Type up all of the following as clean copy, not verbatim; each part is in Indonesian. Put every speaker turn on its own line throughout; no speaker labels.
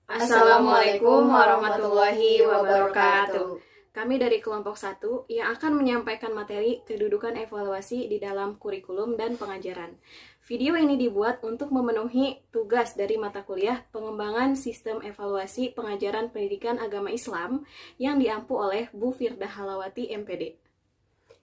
Assalamualaikum warahmatullahi wabarakatuh. Kami dari kelompok 1 yang akan menyampaikan materi kedudukan evaluasi di dalam kurikulum dan pengajaran. Video ini dibuat untuk memenuhi tugas dari mata kuliah pengembangan sistem evaluasi pengajaran pendidikan agama Islam yang diampu oleh Bu Firdah Halawati MPD.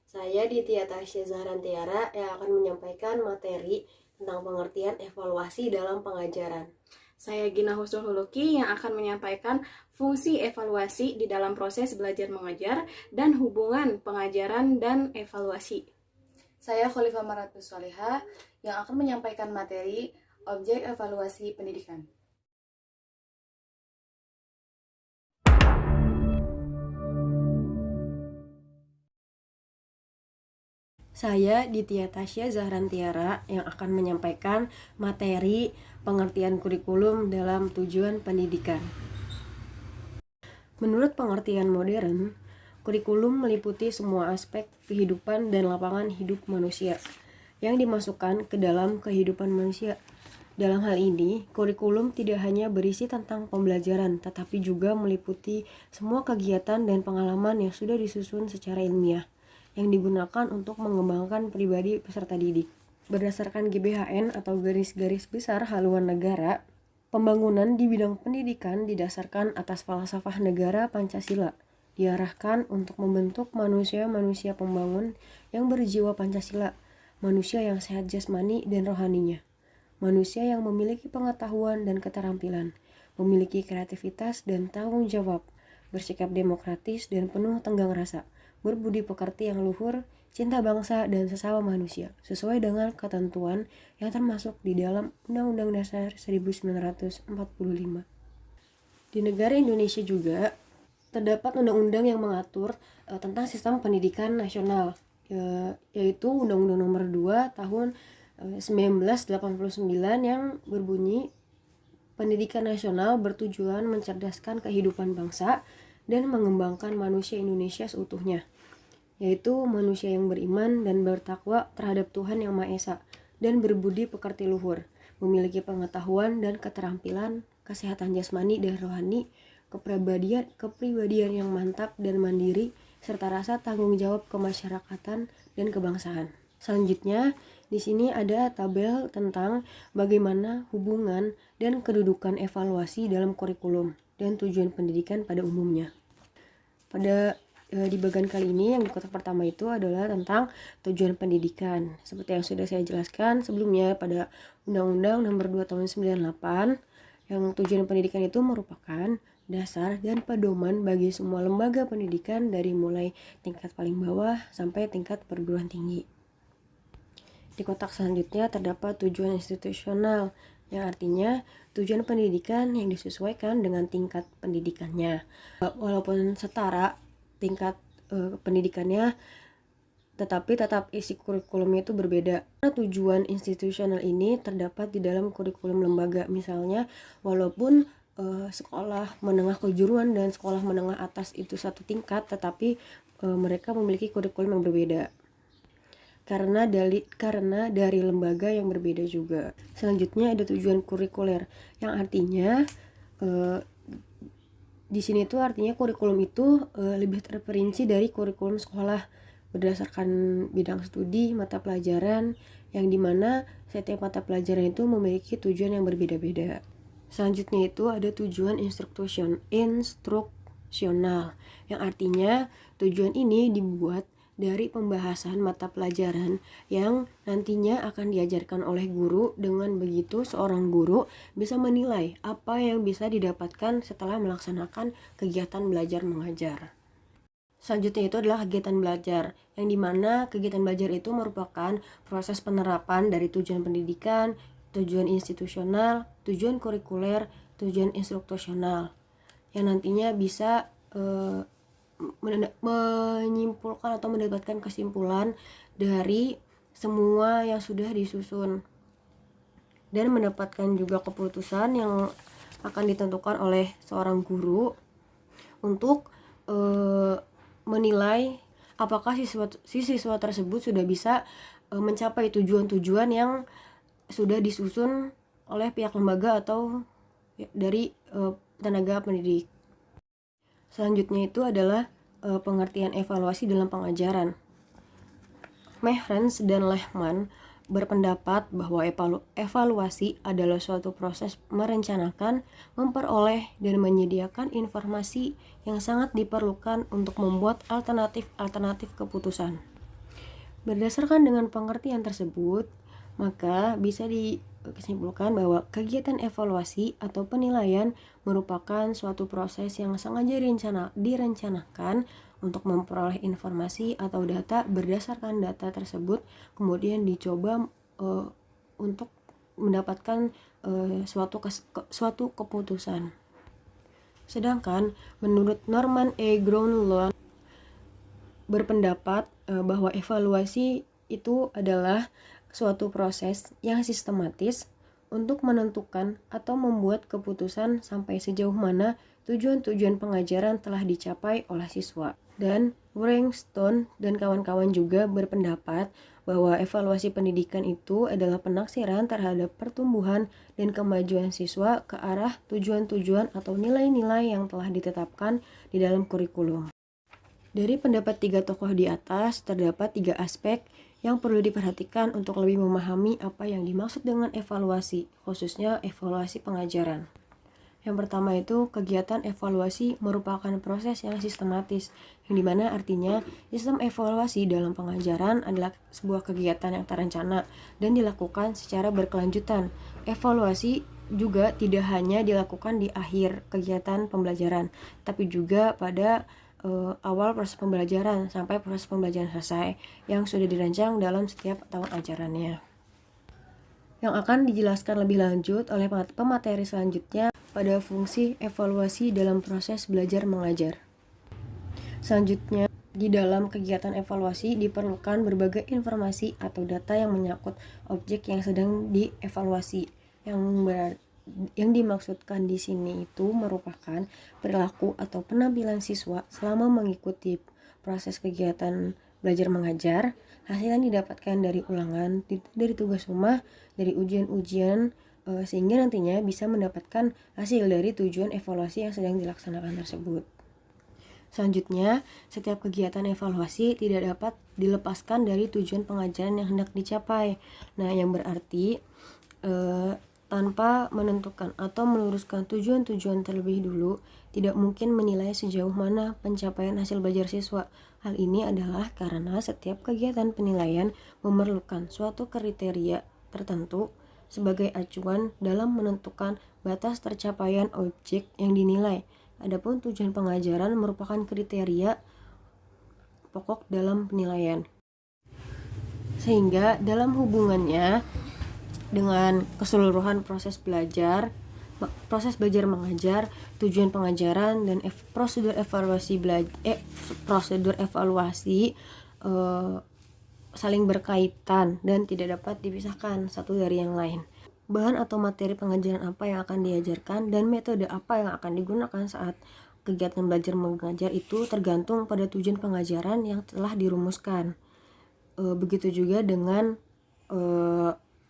Saya Ditya Tasya Zahran Tiara yang akan menyampaikan materi tentang pengertian evaluasi dalam pengajaran.
Saya Gina Husnul Huluki yang akan menyampaikan fungsi evaluasi di dalam proses belajar mengajar dan hubungan pengajaran dan evaluasi.
Saya Khalifah Maratus Soleha yang akan menyampaikan materi objek evaluasi pendidikan.
Saya Ditya Tasya Zahran Tiara yang akan menyampaikan materi pengertian kurikulum dalam tujuan pendidikan. Menurut pengertian modern, kurikulum meliputi semua aspek kehidupan dan lapangan hidup manusia yang dimasukkan ke dalam kehidupan manusia. Dalam hal ini, kurikulum tidak hanya berisi tentang pembelajaran, tetapi juga meliputi semua kegiatan dan pengalaman yang sudah disusun secara ilmiah, yang digunakan untuk mengembangkan pribadi peserta didik. Berdasarkan GBHN atau garis-garis besar haluan negara, pembangunan di bidang pendidikan didasarkan atas falsafah negara Pancasila, diarahkan untuk membentuk manusia-manusia pembangun yang berjiwa Pancasila, manusia yang sehat jasmani dan rohaninya, manusia yang memiliki pengetahuan dan keterampilan, memiliki kreativitas dan tanggung jawab, bersikap demokratis dan penuh tenggang rasa, berbudi pekerti yang luhur, cinta bangsa dan sesama manusia, sesuai dengan ketentuan yang termasuk di dalam Undang-Undang Dasar 1945. Di negara Indonesia juga terdapat undang-undang yang mengatur tentang sistem pendidikan nasional, yaitu Undang-Undang Nomor 2 Tahun 1989 yang berbunyi, pendidikan nasional bertujuan mencerdaskan kehidupan bangsa dan mengembangkan manusia Indonesia seutuhnya, yaitu manusia yang beriman dan bertakwa terhadap Tuhan Yang Maha Esa dan berbudi pekerti luhur, memiliki pengetahuan dan keterampilan, kesehatan jasmani dan rohani, kepribadian yang mantap dan mandiri, serta rasa tanggung jawab kemasyarakatan dan kebangsaan. Selanjutnya, di sini ada tabel tentang bagaimana hubungan dan kedudukan evaluasi dalam kurikulum dan tujuan pendidikan pada umumnya. Di bagian kali ini yang di kotak pertama itu adalah tentang tujuan pendidikan. Seperti yang sudah saya jelaskan sebelumnya pada Undang-Undang Nomor 2 Tahun 98, yang tujuan pendidikan itu merupakan dasar dan pedoman bagi semua lembaga pendidikan dari mulai tingkat paling bawah sampai tingkat perguruan tinggi. Di kotak selanjutnya terdapat tujuan institusional, yang artinya tujuan pendidikan yang disesuaikan dengan tingkat pendidikannya. Walaupun setara tingkat pendidikannya, tetapi tetap isi kurikulumnya itu berbeda. Tujuan institusional ini terdapat di dalam kurikulum lembaga. Misalnya, walaupun sekolah menengah kejuruan dan sekolah menengah atas itu satu tingkat, tetapi mereka memiliki kurikulum yang berbeda karena dari lembaga yang berbeda juga. Selanjutnya ada tujuan kurikuler, yang artinya di sini tuh artinya kurikulum itu lebih terperinci dari kurikulum sekolah berdasarkan bidang studi, mata pelajaran, yang dimana setiap mata pelajaran itu memiliki tujuan yang berbeda-beda. Selanjutnya itu ada tujuan instruksional, yang artinya tujuan ini dibuat dari pembahasan mata pelajaran yang nantinya akan diajarkan oleh guru. Dengan begitu seorang guru bisa menilai apa yang bisa didapatkan setelah melaksanakan kegiatan belajar mengajar. Selanjutnya itu adalah kegiatan belajar, yang dimana kegiatan belajar itu merupakan proses penerapan dari tujuan pendidikan, tujuan institusional, tujuan kurikuler, tujuan instruksional, yang nantinya bisa menyimpulkan atau mendapatkan kesimpulan dari semua yang sudah disusun dan mendapatkan juga keputusan yang akan ditentukan oleh seorang guru untuk menilai apakah siswa tersebut sudah bisa mencapai tujuan-tujuan yang sudah disusun oleh pihak lembaga atau dari tenaga pendidik. Selanjutnya itu adalah pengertian evaluasi dalam pengajaran. Mehrens dan Lehman berpendapat bahwa evaluasi adalah suatu proses merencanakan, memperoleh, dan menyediakan informasi yang sangat diperlukan untuk membuat alternatif keputusan. Berdasarkan dengan pengertian tersebut, maka bisa disimpulkan bahwa kegiatan evaluasi atau penilaian merupakan suatu proses yang sengaja direncanakan untuk memperoleh informasi atau data. Berdasarkan data tersebut kemudian dicoba untuk mendapatkan suatu keputusan. Sedangkan menurut Norman E. Groenewald berpendapat bahwa evaluasi itu adalah suatu proses yang sistematis untuk menentukan atau membuat keputusan sampai sejauh mana tujuan-tujuan pengajaran telah dicapai oleh siswa. Dan Wringstone dan kawan-kawan juga berpendapat bahwa evaluasi pendidikan itu adalah penaksiran terhadap pertumbuhan dan kemajuan siswa ke arah tujuan-tujuan atau nilai-nilai yang telah ditetapkan di dalam kurikulum. Dari pendapat 3 tokoh di atas, terdapat 3 aspek yang perlu diperhatikan untuk lebih memahami apa yang dimaksud dengan evaluasi, khususnya evaluasi pengajaran. Yang pertama itu, kegiatan evaluasi merupakan proses yang sistematis, yang dimana artinya sistem evaluasi dalam pengajaran adalah sebuah kegiatan yang terencana dan dilakukan secara berkelanjutan. Evaluasi juga tidak hanya dilakukan di akhir kegiatan pembelajaran, tapi juga pada awal proses pembelajaran sampai proses pembelajaran selesai yang sudah dirancang dalam setiap tahun ajarannya. Yang akan dijelaskan lebih lanjut oleh pemateri selanjutnya pada fungsi evaluasi dalam proses belajar mengajar. Selanjutnya, di dalam kegiatan evaluasi diperlukan berbagai informasi atau data yang menyangkut objek yang sedang dievaluasi. Yang dimaksudkan di sini itu merupakan perilaku atau penampilan siswa selama mengikuti proses kegiatan belajar mengajar, hasil yang didapatkan dari ulangan, dari tugas rumah, dari ujian-ujian, sehingga nantinya bisa mendapatkan hasil dari tujuan evaluasi yang sedang dilaksanakan tersebut. Selanjutnya, setiap kegiatan evaluasi tidak dapat dilepaskan dari tujuan pengajaran yang hendak dicapai. Nah, yang berarti tanpa menentukan atau meluruskan tujuan-tujuan terlebih dulu, tidak mungkin menilai sejauh mana pencapaian hasil belajar siswa. Hal ini adalah karena setiap kegiatan penilaian memerlukan suatu kriteria tertentu sebagai acuan dalam menentukan batas tercapaian objek yang dinilai. Adapun tujuan pengajaran merupakan kriteria pokok dalam penilaian. Sehingga dalam hubungannya dengan keseluruhan proses belajar mengajar, tujuan pengajaran dan prosedur evaluasi saling berkaitan dan tidak dapat dipisahkan satu dari yang lain. Bahan atau materi pengajaran apa yang akan diajarkan dan metode apa yang akan digunakan saat kegiatan belajar mengajar itu tergantung pada tujuan pengajaran yang telah dirumuskan. Begitu juga dengan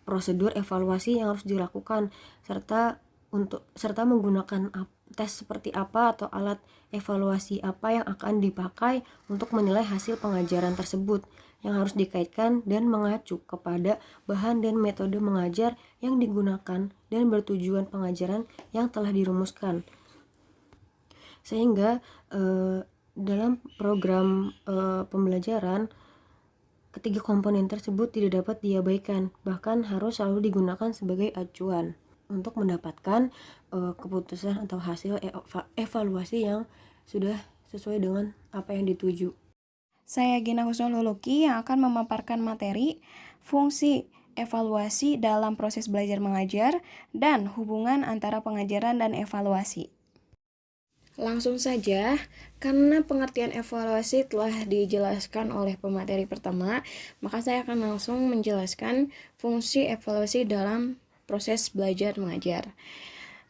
prosedur evaluasi yang harus dilakukan serta menggunakan tes seperti apa atau alat evaluasi apa yang akan dipakai untuk menilai hasil pengajaran tersebut, yang harus dikaitkan dan mengacu kepada bahan dan metode mengajar yang digunakan dan bertujuan pengajaran yang telah dirumuskan. Sehingga dalam program pembelajaran ketiga komponen tersebut tidak dapat diabaikan, bahkan harus selalu digunakan sebagai acuan untuk mendapatkan keputusan atau hasil evaluasi yang sudah sesuai dengan apa yang dituju.
Saya Gina Husnul Huluki yang akan memaparkan materi fungsi evaluasi dalam proses belajar mengajar dan hubungan antara pengajaran dan evaluasi. Langsung saja, karena pengertian evaluasi telah dijelaskan oleh pemateri pertama, maka saya akan langsung menjelaskan fungsi evaluasi dalam proses belajar mengajar.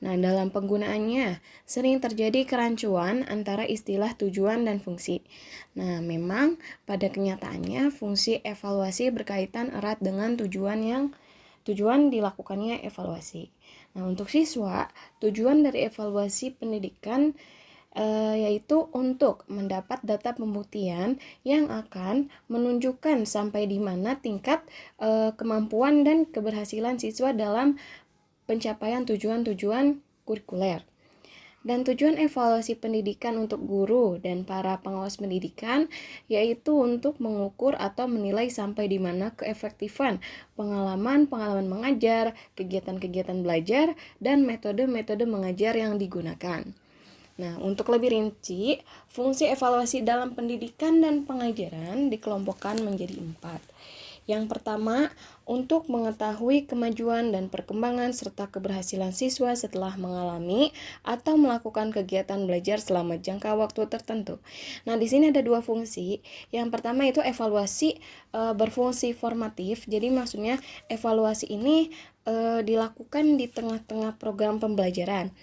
Nah, dalam penggunaannya, sering terjadi kerancuan antara istilah tujuan dan fungsi. Nah, memang pada kenyataannya fungsi evaluasi berkaitan erat dengan tujuan dilakukannya evaluasi. Nah, untuk siswa, tujuan dari evaluasi pendidikan yaitu untuk mendapat data pembuktian yang akan menunjukkan sampai di mana tingkat kemampuan dan keberhasilan siswa dalam pencapaian tujuan-tujuan kurikuler. Dan tujuan evaluasi pendidikan untuk guru dan para pengawas pendidikan yaitu untuk mengukur atau menilai sampai di mana keefektifan pengalaman-pengalaman mengajar, kegiatan-kegiatan belajar, dan metode-metode mengajar yang digunakan. Nah, untuk lebih rinci, fungsi evaluasi dalam pendidikan dan pengajaran dikelompokkan menjadi 4. Yang pertama, untuk mengetahui kemajuan dan perkembangan serta keberhasilan siswa setelah mengalami atau melakukan kegiatan belajar selama jangka waktu tertentu. Nah, di sini ada 2 fungsi. Yang pertama itu evaluasi berfungsi formatif. Jadi maksudnya evaluasi ini dilakukan di tengah-tengah program pembelajaran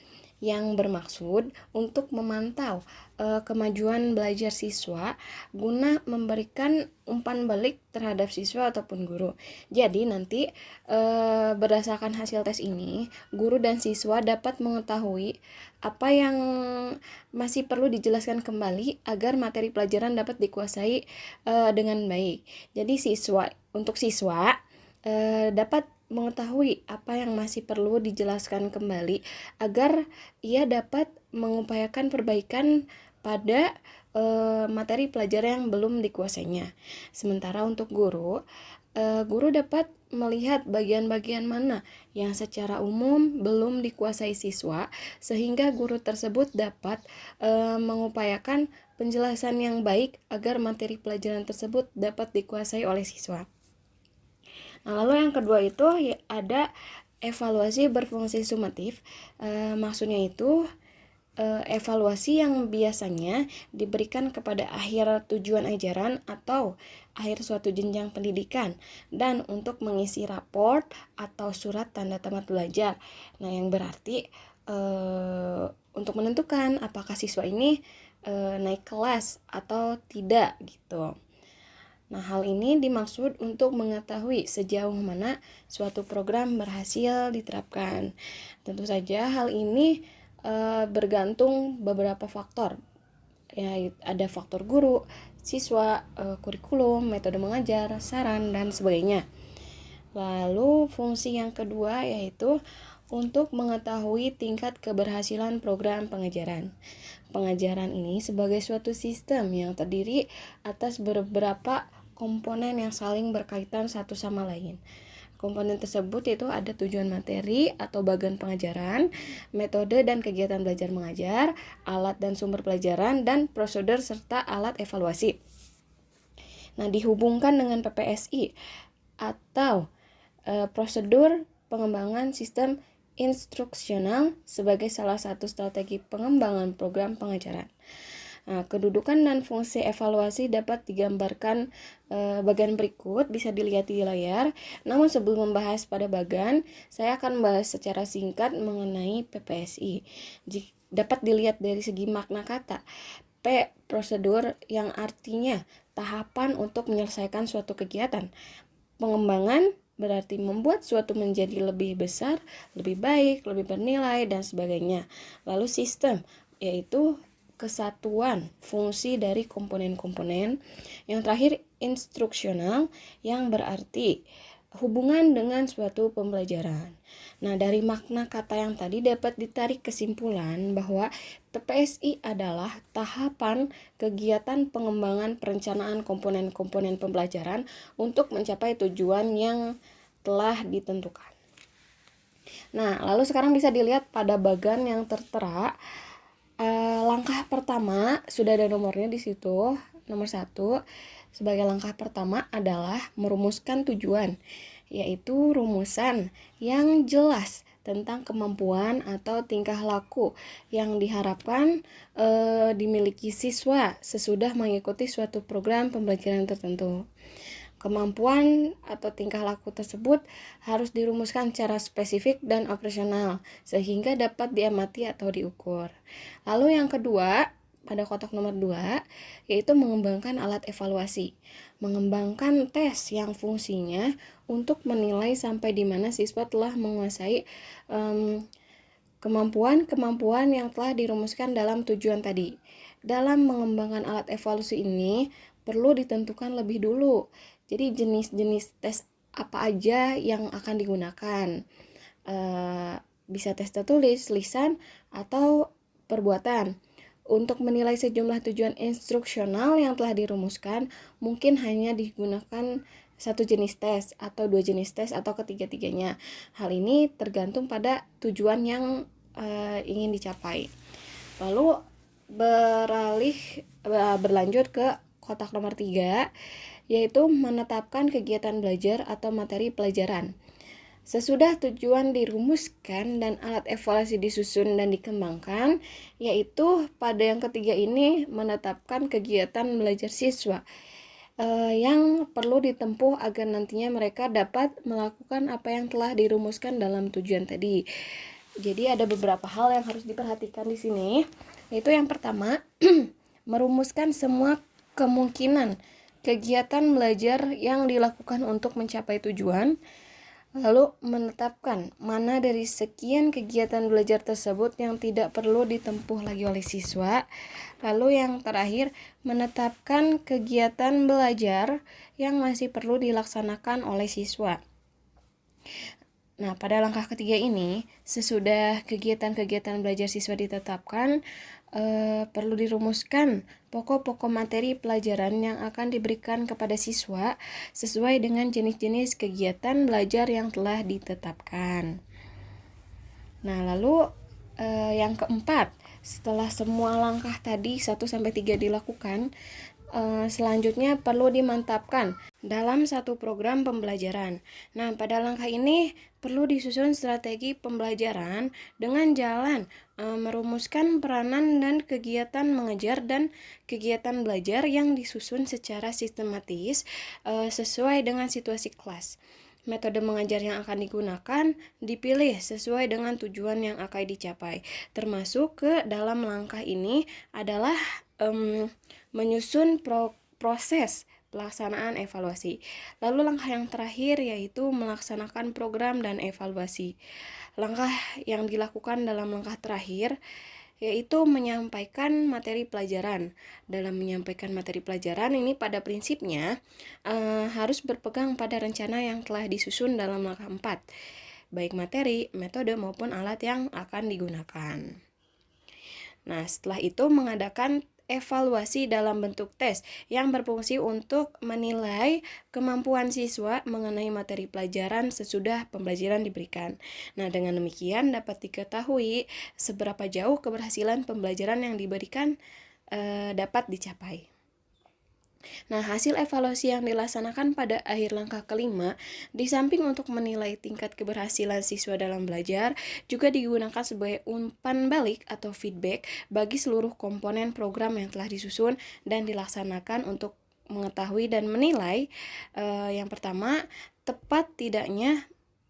yang bermaksud untuk memantau kemajuan belajar siswa guna memberikan umpan balik terhadap siswa ataupun guru. Jadi nanti berdasarkan hasil tes ini, guru dan siswa dapat mengetahui apa yang masih perlu dijelaskan kembali agar materi pelajaran dapat dikuasai dengan baik. Jadi untuk siswa dapat mengetahui apa yang masih perlu dijelaskan kembali agar ia dapat mengupayakan perbaikan pada materi pelajaran yang belum dikuasainya. Sementara untuk guru dapat melihat bagian-bagian mana yang secara umum belum dikuasai siswa sehingga guru tersebut dapat mengupayakan penjelasan yang baik agar materi pelajaran tersebut dapat dikuasai oleh siswa. Nah, lalu yang kedua itu ada evaluasi berfungsi sumatif. Maksudnya itu evaluasi yang biasanya diberikan kepada akhir tujuan ajaran atau akhir suatu jenjang pendidikan dan untuk mengisi raport atau surat tanda tamat belajar. Nah, yang berarti untuk menentukan apakah siswa ini naik kelas atau tidak gitu. Nah, hal ini dimaksud untuk mengetahui sejauh mana suatu program berhasil diterapkan. Tentu saja hal ini bergantung beberapa faktor. Ya, ada faktor guru, siswa, kurikulum, metode mengajar, saran, dan sebagainya. Lalu fungsi yang kedua yaitu untuk mengetahui tingkat keberhasilan program pengajaran. Pengajaran ini sebagai suatu sistem yang terdiri atas beberapa komponen yang saling berkaitan satu sama lain. Komponen tersebut itu ada tujuan materi atau bagian pengajaran, metode dan kegiatan belajar mengajar, alat dan sumber pelajaran, dan prosedur serta alat evaluasi. Nah, dihubungkan dengan PPSI atau prosedur pengembangan sistem instruksional sebagai salah satu strategi pengembangan program pengajaran. Nah, kedudukan dan fungsi evaluasi dapat digambarkan bagian berikut, bisa dilihat di layar. Namun sebelum membahas pada bagian, saya akan membahas secara singkat mengenai PPSI. Dapat dilihat dari segi makna kata. P. Prosedur yang artinya tahapan untuk menyelesaikan suatu kegiatan. Pengembangan berarti membuat suatu menjadi lebih besar, lebih baik, lebih bernilai, dan sebagainya. Lalu sistem, yaitu kesatuan fungsi dari komponen-komponen. Yang terakhir instruksional yang berarti hubungan dengan suatu pembelajaran. Nah, dari makna kata yang tadi dapat ditarik kesimpulan bahwa PPSI adalah tahapan kegiatan pengembangan perencanaan komponen-komponen pembelajaran untuk mencapai tujuan yang telah ditentukan. Nah, lalu sekarang bisa dilihat pada bagan yang tertera. Langkah pertama sudah ada nomornya di situ. Nomor 1 sebagai langkah pertama adalah merumuskan tujuan, yaitu rumusan yang jelas tentang kemampuan atau tingkah laku yang diharapkan dimiliki siswa sesudah mengikuti suatu program pembelajaran tertentu. Kemampuan atau tingkah laku tersebut harus dirumuskan secara spesifik dan operasional sehingga dapat diamati atau diukur. Lalu yang kedua, pada kotak nomor 2, yaitu mengembangkan alat evaluasi. Mengembangkan tes yang fungsinya untuk menilai sampai di mana siswa telah menguasai kemampuan-kemampuan yang telah dirumuskan dalam tujuan tadi. Dalam mengembangkan alat evaluasi ini, perlu ditentukan lebih dulu. Jadi jenis-jenis tes apa aja yang akan digunakan. Bisa tes tertulis, lisan, atau perbuatan. Untuk menilai sejumlah tujuan instruksional yang telah dirumuskan, mungkin hanya digunakan satu jenis tes, atau dua jenis tes, atau ketiga-tiganya. Hal ini tergantung pada tujuan yang ingin dicapai. Lalu berlanjut ke kotak nomor 3, yaitu menetapkan kegiatan belajar atau materi pelajaran. Sesudah tujuan dirumuskan dan alat evaluasi disusun dan dikembangkan, yaitu pada yang ketiga ini menetapkan kegiatan belajar siswa yang perlu ditempuh agar nantinya mereka dapat melakukan apa yang telah dirumuskan dalam tujuan tadi. Jadi ada beberapa hal yang harus diperhatikan di sini, yaitu yang pertama, merumuskan semua kemungkinan kegiatan belajar yang dilakukan untuk mencapai tujuan. Lalu menetapkan mana dari sekian kegiatan belajar tersebut yang tidak perlu ditempuh lagi oleh siswa. Lalu yang terakhir, menetapkan kegiatan belajar yang masih perlu dilaksanakan oleh siswa. Nah, pada langkah ketiga ini, sesudah kegiatan-kegiatan belajar siswa ditetapkan, perlu dirumuskan pokok-pokok materi pelajaran yang akan diberikan kepada siswa sesuai dengan jenis-jenis kegiatan belajar yang telah ditetapkan. Nah, lalu yang keempat, setelah semua langkah tadi 1-3 dilakukan, selanjutnya perlu dimantapkan dalam satu program pembelajaran. Nah, pada langkah ini perlu disusun strategi pembelajaran dengan jalan merumuskan peranan dan kegiatan mengajar dan kegiatan belajar yang disusun secara sistematis sesuai dengan situasi kelas. Metode mengajar yang akan digunakan dipilih sesuai dengan tujuan yang akan dicapai. Termasuk ke dalam langkah ini adalah menyusun proses pelaksanaan evaluasi. Lalu langkah yang terakhir yaitu melaksanakan program dan evaluasi. Langkah yang dilakukan dalam langkah terakhir yaitu menyampaikan materi pelajaran. Dalam menyampaikan materi pelajaran ini pada prinsipnya harus berpegang pada rencana yang telah disusun dalam langkah 4, baik materi, metode maupun alat yang akan digunakan. Nah, setelah itu mengadakan evaluasi dalam bentuk tes yang berfungsi untuk menilai kemampuan siswa mengenai materi pelajaran sesudah pembelajaran diberikan. Nah, dengan demikian dapat diketahui seberapa jauh keberhasilan pembelajaran yang diberikan dapat dicapai. Nah, hasil evaluasi yang dilaksanakan pada akhir langkah kelima, di samping untuk menilai tingkat keberhasilan siswa dalam belajar, juga digunakan sebagai umpan balik atau feedback bagi seluruh komponen program yang telah disusun dan dilaksanakan untuk mengetahui dan menilai yang pertama, tepat tidaknya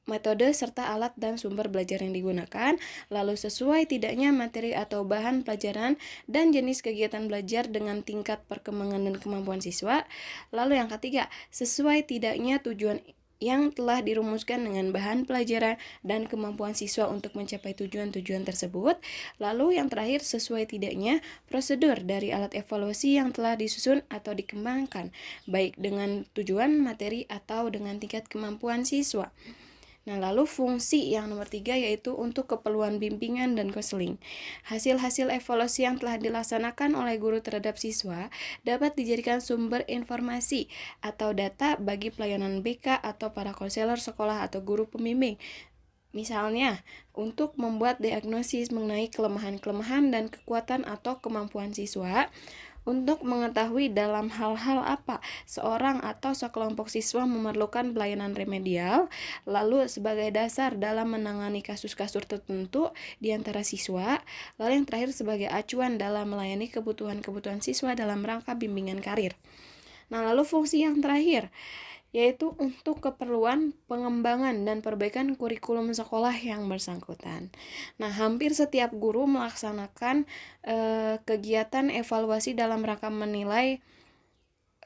metode serta alat dan sumber belajar yang digunakan, lalu sesuai tidaknya materi atau bahan pelajaran dan jenis kegiatan belajar dengan tingkat perkembangan dan kemampuan siswa. Lalu yang ketiga, sesuai tidaknya tujuan yang telah dirumuskan dengan bahan pelajaran dan kemampuan siswa untuk mencapai tujuan-tujuan tersebut. Lalu yang terakhir, sesuai tidaknya prosedur dari alat evaluasi yang telah disusun atau dikembangkan, baik dengan tujuan, materi, atau dengan tingkat kemampuan siswa. Nah, lalu fungsi yang nomor 3 yaitu untuk keperluan bimbingan dan konseling. Hasil-hasil evaluasi yang telah dilaksanakan oleh guru terhadap siswa dapat dijadikan sumber informasi atau data bagi pelayanan BK atau para konselor sekolah atau guru pembimbing. Misalnya, untuk membuat diagnosis mengenai kelemahan-kelemahan dan kekuatan atau kemampuan siswa, untuk mengetahui dalam hal-hal apa seorang atau sekelompok siswa memerlukan pelayanan remedial, lalu sebagai dasar dalam menangani kasus-kasus tertentu di antara siswa, lalu yang terakhir sebagai acuan dalam melayani kebutuhan-kebutuhan siswa dalam rangka bimbingan karir. Nah, lalu fungsi yang terakhir yaitu untuk keperluan pengembangan dan perbaikan kurikulum sekolah yang bersangkutan. Nah, hampir setiap guru melaksanakan kegiatan evaluasi dalam rangka menilai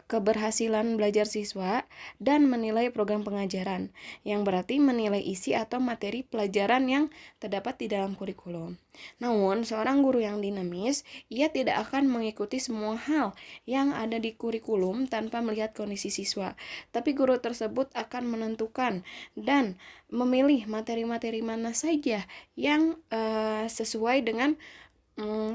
keberhasilan belajar siswa dan menilai program pengajaran, yang berarti menilai isi atau materi pelajaran yang terdapat di dalam kurikulum. Namun, seorang guru yang dinamis, ia tidak akan mengikuti semua hal yang ada di kurikulum tanpa melihat kondisi siswa, tapi guru tersebut akan menentukan dan memilih materi-materi mana saja yang sesuai dengan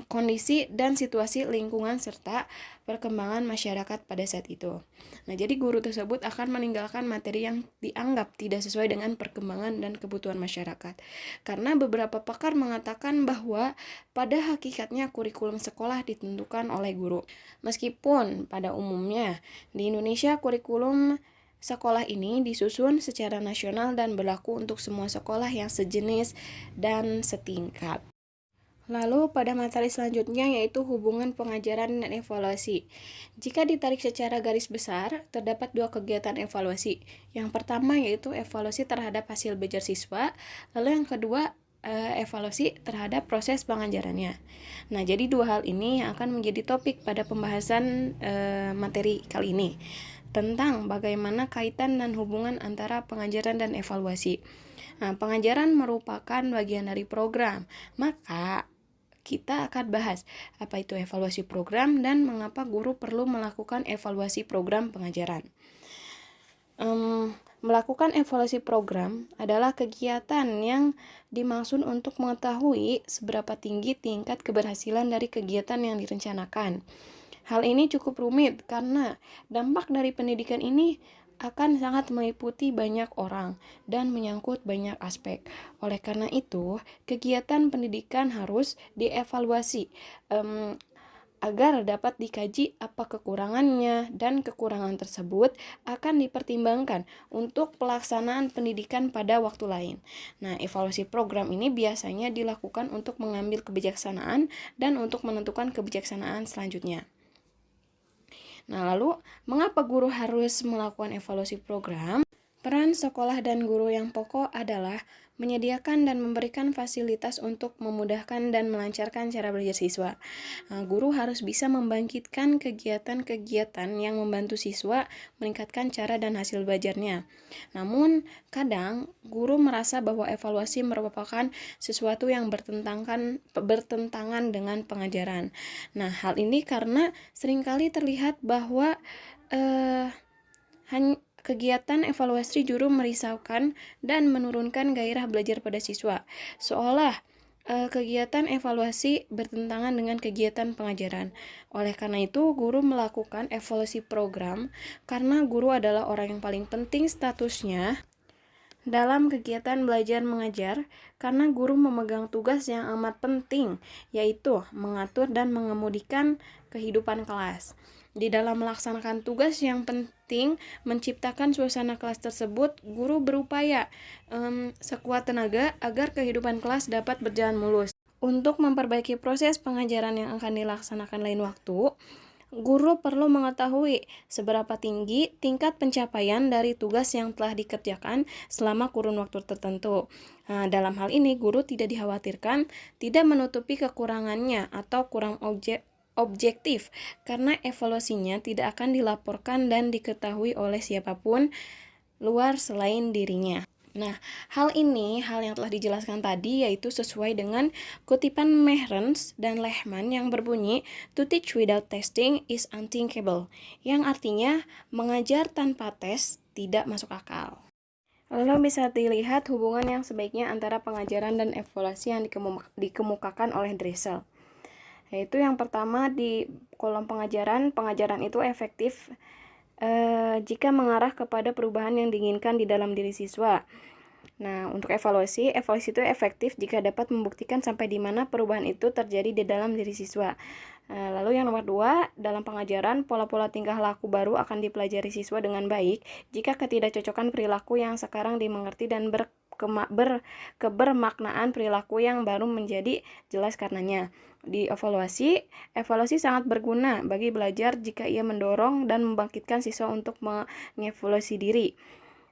kondisi dan situasi lingkungan serta perkembangan masyarakat pada saat itu. Nah, jadi guru tersebut akan meninggalkan materi yang dianggap tidak sesuai dengan perkembangan dan kebutuhan masyarakat. Karena beberapa pakar mengatakan bahwa pada hakikatnya kurikulum sekolah ditentukan oleh guru. Meskipun pada umumnya di Indonesia kurikulum sekolah ini disusun secara nasional dan berlaku untuk semua sekolah yang sejenis dan setingkat. Lalu pada materi selanjutnya yaitu hubungan pengajaran dan evaluasi. Jika ditarik secara garis besar, terdapat dua kegiatan evaluasi. Yang pertama yaitu evaluasi terhadap hasil belajar siswa, lalu yang kedua evaluasi terhadap proses pengajarannya. Nah, jadi dua hal ini yang akan menjadi topik pada pembahasan materi kali ini tentang bagaimana kaitan dan hubungan antara pengajaran dan evaluasi. Nah, pengajaran merupakan bagian dari program, maka kita akan bahas apa itu evaluasi program dan mengapa guru perlu melakukan evaluasi program pengajaran. Melakukan evaluasi program adalah kegiatan yang dimaksud untuk mengetahui seberapa tinggi tingkat keberhasilan dari kegiatan yang direncanakan. Hal ini cukup rumit karena dampak dari pendidikan ini akan sangat meliputi banyak orang dan menyangkut banyak aspek. Oleh karena itu, kegiatan pendidikan harus dievaluasi agar dapat dikaji apa kekurangannya, dan kekurangan tersebut akan dipertimbangkan untuk pelaksanaan pendidikan pada waktu lain. Nah, evaluasi program ini biasanya dilakukan untuk mengambil kebijaksanaan dan untuk menentukan kebijaksanaan selanjutnya. Nah, lalu mengapa guru harus melakukan evaluasi program? Peran sekolah dan guru yang pokok adalah menyediakan dan memberikan fasilitas untuk memudahkan dan melancarkan cara belajar siswa. Nah, guru harus bisa membangkitkan kegiatan-kegiatan yang membantu siswa meningkatkan cara dan hasil belajarnya. Namun, kadang guru merasa bahwa evaluasi merupakan sesuatu yang bertentangan dengan pengajaran. Nah, hal ini karena seringkali terlihat bahwa kegiatan evaluasi juru merisaukan dan menurunkan gairah belajar pada siswa, seolah kegiatan evaluasi bertentangan dengan kegiatan pengajaran. Oleh karena itu, guru melakukan evaluasi program karena guru adalah orang yang paling penting statusnya dalam kegiatan belajar mengajar, karena guru memegang tugas yang amat penting, yaitu mengatur dan mengemudikan kehidupan kelas. Di dalam melaksanakan tugas yang penting menciptakan suasana kelas tersebut, guru berupaya sekuat tenaga agar kehidupan kelas dapat berjalan mulus. Untuk memperbaiki proses pengajaran yang akan dilaksanakan lain waktu, guru perlu mengetahui seberapa tinggi tingkat pencapaian dari tugas yang telah dikerjakan selama kurun waktu tertentu. Nah, dalam hal ini, guru tidak dikhawatirkan tidak menutupi kekurangannya atau kurang objektif, karena evaluasinya tidak akan dilaporkan dan diketahui oleh siapapun luar selain dirinya. Nah, hal yang telah dijelaskan tadi yaitu sesuai dengan kutipan Mehrens dan Lehman yang berbunyi, "To teach without testing is unthinkable," yang artinya mengajar tanpa tes tidak masuk akal. Lalu bisa dilihat hubungan yang sebaiknya antara pengajaran dan evaluasi yang dikemukakan oleh Dressel. Yaitu yang pertama di kolom pengajaran itu efektif jika mengarah kepada perubahan yang diinginkan di dalam diri siswa. Nah, untuk evaluasi itu efektif jika dapat membuktikan sampai di mana perubahan itu terjadi di dalam diri siswa. Lalu yang nomor 2, dalam pengajaran, pola-pola tingkah laku baru akan dipelajari siswa dengan baik jika ketidakcocokan perilaku yang sekarang dimengerti dan kebermaknaan perilaku yang baru menjadi jelas karenanya. Di evaluasi sangat berguna bagi belajar jika ia mendorong dan membangkitkan siswa untuk mengevaluasi diri.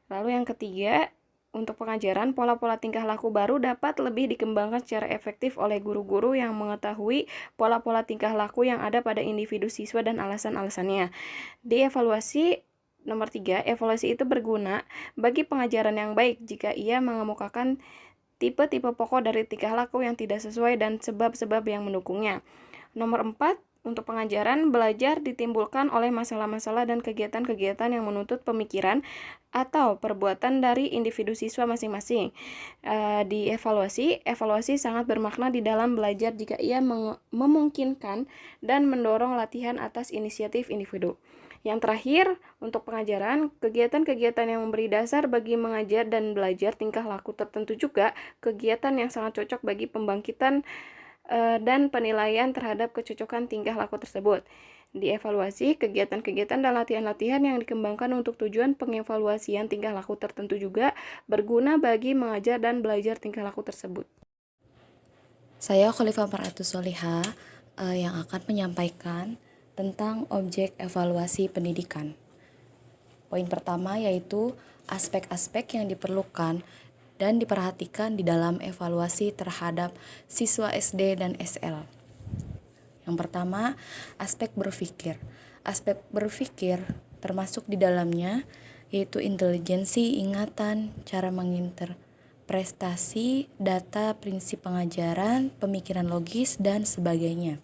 Lalu yang ketiga, untuk pengajaran, pola-pola tingkah laku baru dapat lebih dikembangkan secara efektif oleh guru-guru yang mengetahui pola-pola tingkah laku yang ada pada individu siswa dan alasan-alasannya. Di nomor 3, evaluasi itu berguna bagi pengajaran yang baik jika ia mengemukakan tipe-tipe pokok dari tingkah laku yang tidak sesuai dan sebab-sebab yang mendukungnya. Nomor 4, untuk pengajaran, belajar ditimbulkan oleh masalah-masalah dan kegiatan-kegiatan yang menuntut pemikiran atau perbuatan dari individu siswa masing-masing. Di evaluasi sangat bermakna di dalam belajar jika ia memungkinkan dan mendorong latihan atas inisiatif individu. Yang terakhir, untuk pengajaran, kegiatan-kegiatan yang memberi dasar bagi mengajar dan belajar tingkah laku tertentu juga kegiatan yang sangat cocok bagi pembangkitan dan penilaian terhadap kecocokan tingkah laku tersebut. Di evaluasi, kegiatan-kegiatan dan latihan-latihan yang dikembangkan untuk tujuan pengevaluasian tingkah laku tertentu juga berguna bagi mengajar dan belajar tingkah laku tersebut.
Saya Khalifah Mar'atus Solihah yang akan menyampaikan tentang objek evaluasi pendidikan. Poin pertama yaitu aspek-aspek yang diperlukan dan diperhatikan di dalam evaluasi terhadap siswa SD dan SL. Yang pertama, aspek berpikir. Aspek berpikir termasuk di dalamnya yaitu intelijensi, ingatan, cara menginterpretasi data, prinsip pengajaran, pemikiran logis, dan sebagainya.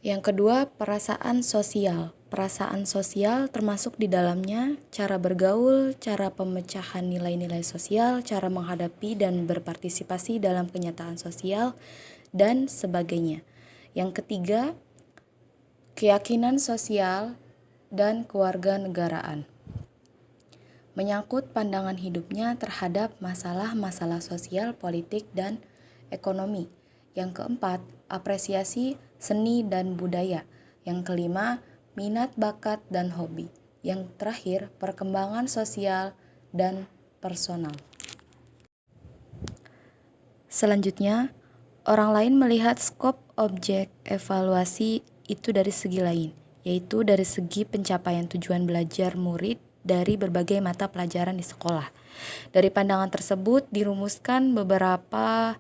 Yang kedua, perasaan sosial. Perasaan sosial termasuk di dalamnya cara bergaul, cara pemecahan nilai-nilai sosial, cara menghadapi dan berpartisipasi dalam kenyataan sosial, dan sebagainya. Yang ketiga, keyakinan sosial dan kewarganegaraan. Menyangkut pandangan hidupnya terhadap masalah-masalah sosial, politik, dan ekonomi. Yang keempat, apresiasi seni dan budaya. Yang kelima, minat, bakat, dan hobi. Yang terakhir, perkembangan sosial dan personal. Selanjutnya, orang lain melihat skop objek evaluasi itu dari segi lain, yaitu dari segi pencapaian tujuan belajar murid dari berbagai mata pelajaran di sekolah. Dari pandangan tersebut dirumuskan beberapa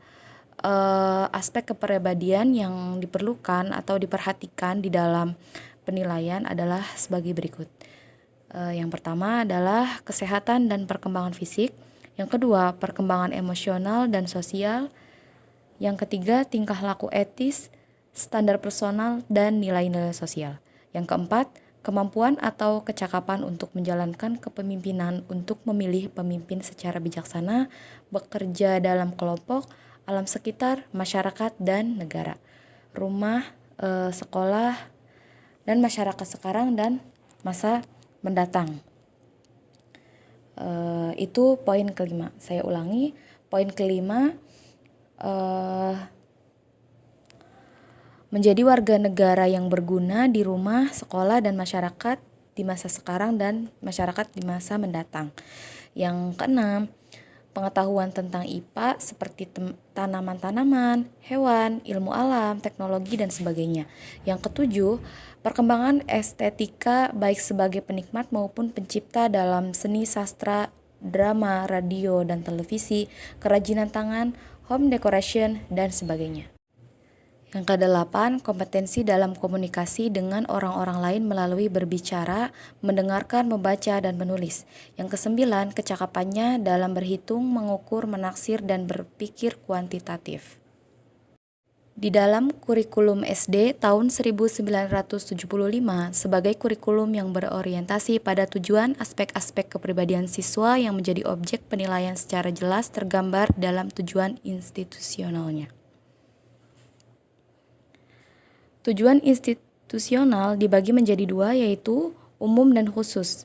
aspek kepribadian yang diperlukan atau diperhatikan di dalam penilaian adalah sebagai berikut. Yang pertama adalah kesehatan dan perkembangan fisik. Yang kedua, perkembangan emosional dan sosial. Yang ketiga, tingkah laku etis, standar personal, dan nilai-nilai sosial. Yang keempat, kemampuan atau kecakapan untuk menjalankan kepemimpinan, untuk memilih pemimpin secara bijaksana, bekerja dalam kelompok, alam sekitar, masyarakat, dan negara, rumah, sekolah, dan masyarakat sekarang dan masa mendatang. Itu poin kelima. Saya ulangi, poin kelima, menjadi warga negara yang berguna di rumah, sekolah, dan masyarakat di masa sekarang dan masyarakat di masa mendatang. Yang keenam, pengetahuan tentang IPA seperti tanaman-tanaman, hewan, ilmu alam, teknologi, dan sebagainya. Yang ketujuh, perkembangan estetika baik sebagai penikmat maupun pencipta dalam seni, sastra, drama, radio, dan televisi, kerajinan tangan, home decoration, dan sebagainya. Yang kedelapan, kompetensi dalam komunikasi dengan orang-orang lain melalui berbicara, mendengarkan, membaca, dan menulis. Yang kesembilan, kecakapannya dalam berhitung, mengukur, menaksir, dan berpikir kuantitatif. Di dalam kurikulum SD tahun 1975 sebagai kurikulum yang berorientasi pada tujuan aspek-aspek kepribadian siswa yang menjadi objek penilaian secara jelas tergambar dalam tujuan institusionalnya. Tujuan institusional dibagi menjadi dua, yaitu umum dan khusus.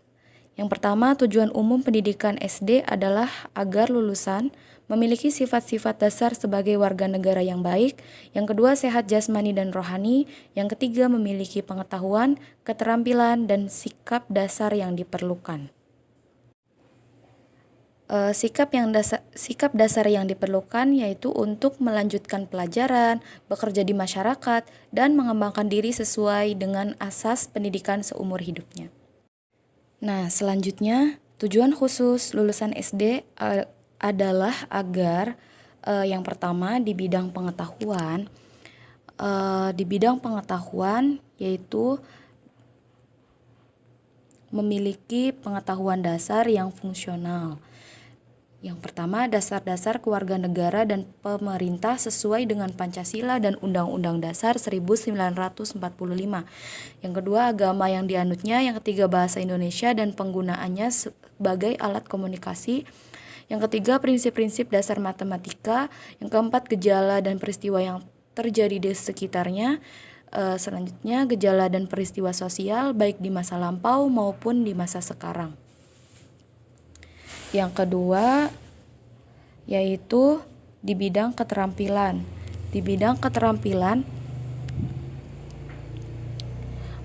Yang pertama, tujuan umum pendidikan SD adalah agar lulusan memiliki sifat-sifat dasar sebagai warga negara yang baik. Yang kedua, sehat jasmani dan rohani. Yang ketiga, memiliki pengetahuan, keterampilan, dan sikap dasar yang diperlukan. Sikap dasar yang diperlukan yaitu untuk melanjutkan pelajaran, bekerja di masyarakat, dan mengembangkan diri sesuai dengan asas pendidikan seumur hidupnya. Nah, selanjutnya tujuan khusus lulusan SD adalah agar yang pertama di bidang pengetahuan, yaitu memiliki pengetahuan dasar yang fungsional. Yang pertama, dasar-dasar kewarganegara dan pemerintah sesuai dengan Pancasila dan Undang-Undang Dasar 1945. Yang kedua, agama yang dianutnya. Yang ketiga, bahasa Indonesia dan penggunaannya sebagai alat komunikasi. Yang ketiga, prinsip-prinsip dasar matematika. Yang keempat, gejala dan peristiwa yang terjadi di sekitarnya. Selanjutnya, gejala dan peristiwa sosial baik di masa lampau maupun di masa sekarang. Yang kedua yaitu di bidang keterampilan. Di bidang keterampilan,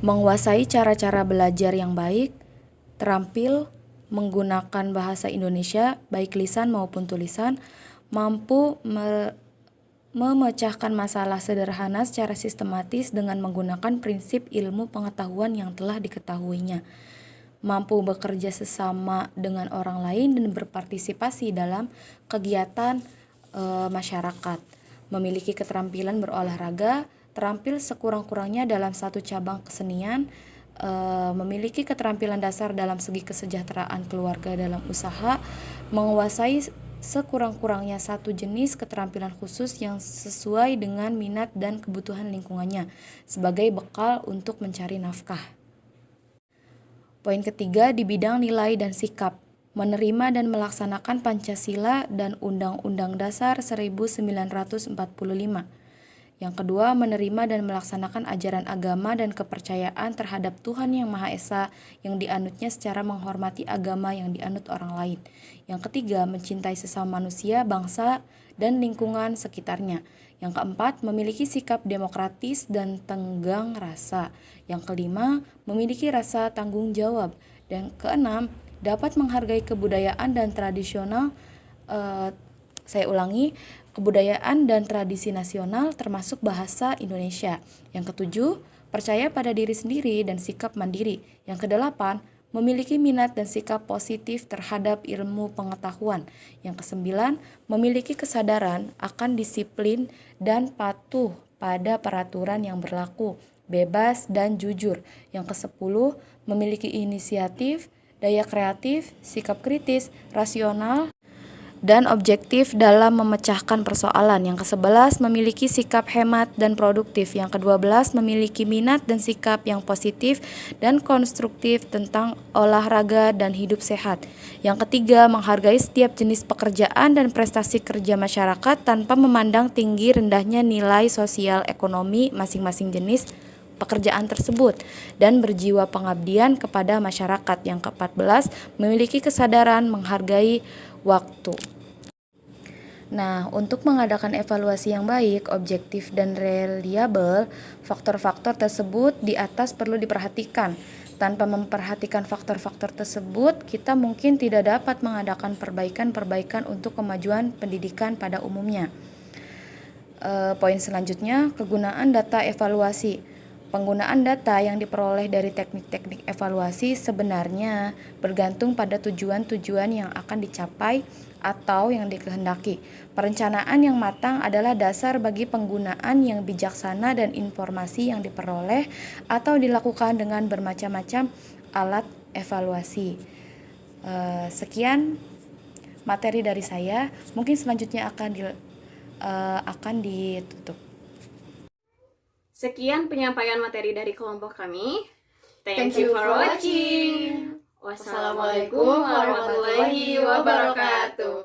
menguasai cara-cara belajar yang baik, terampil menggunakan bahasa Indonesia baik lisan maupun tulisan, mampu memecahkan masalah sederhana secara sistematis dengan menggunakan prinsip ilmu pengetahuan yang telah diketahuinya, mampu bekerja sesama dengan orang lain dan berpartisipasi dalam kegiatan masyarakat, memiliki keterampilan berolahraga, terampil sekurang-kurangnya dalam satu cabang kesenian, memiliki keterampilan dasar dalam segi kesejahteraan keluarga dalam usaha, menguasai sekurang-kurangnya satu jenis keterampilan khusus yang sesuai dengan minat dan kebutuhan lingkungannya sebagai bekal untuk mencari nafkah. Poin ketiga, di bidang nilai dan sikap, menerima dan melaksanakan Pancasila dan Undang-Undang Dasar 1945. Yang kedua, menerima dan melaksanakan ajaran agama dan kepercayaan terhadap Tuhan Yang Maha Esa yang dianutnya secara menghormati agama yang dianut orang lain. Yang ketiga, mencintai sesama manusia, bangsa, dan lingkungan sekitarnya. Yang keempat, memiliki sikap demokratis dan tenggang rasa. Yang kelima, memiliki rasa tanggung jawab. Dan keenam, dapat menghargai kebudayaan dan tradisional, kebudayaan dan tradisi nasional termasuk bahasa Indonesia. Yang ketujuh, percaya pada diri sendiri dan sikap mandiri. Yang kedelapan, memiliki minat dan sikap positif terhadap ilmu pengetahuan. Yang kesembilan, memiliki kesadaran akan disiplin dan patuh pada peraturan yang berlaku, bebas dan jujur. Yang kesepuluh, memiliki inisiatif, daya kreatif, sikap kritis, rasional, dan objektif dalam memecahkan persoalan. Yang ke-11, memiliki sikap hemat dan produktif. Yang ke-12, memiliki minat dan sikap yang positif dan konstruktif tentang olahraga dan hidup sehat. Yang ketiga, menghargai setiap jenis pekerjaan dan prestasi kerja masyarakat tanpa memandang tinggi rendahnya nilai sosial ekonomi masing-masing jenis pekerjaan tersebut dan berjiwa pengabdian kepada masyarakat. Yang ke-14, memiliki kesadaran menghargai waktu. Nah, untuk mengadakan evaluasi yang baik, objektif, dan reliabel, faktor-faktor tersebut di atas perlu diperhatikan. Tanpa memperhatikan faktor-faktor tersebut, kita mungkin tidak dapat mengadakan perbaikan-perbaikan untuk kemajuan pendidikan pada umumnya. Poin selanjutnya, kegunaan data evaluasi. Penggunaan data yang diperoleh dari teknik-teknik evaluasi sebenarnya bergantung pada tujuan-tujuan yang akan dicapai atau yang dikehendaki. Perencanaan yang matang adalah dasar bagi penggunaan yang bijaksana dan informasi yang diperoleh atau dilakukan dengan bermacam-macam alat evaluasi. Sekian materi dari saya. Mungkin selanjutnya akan ditutup.
Sekian penyampaian materi dari kelompok kami. Thank you for watching. Wassalamualaikum warahmatullahi wabarakatuh.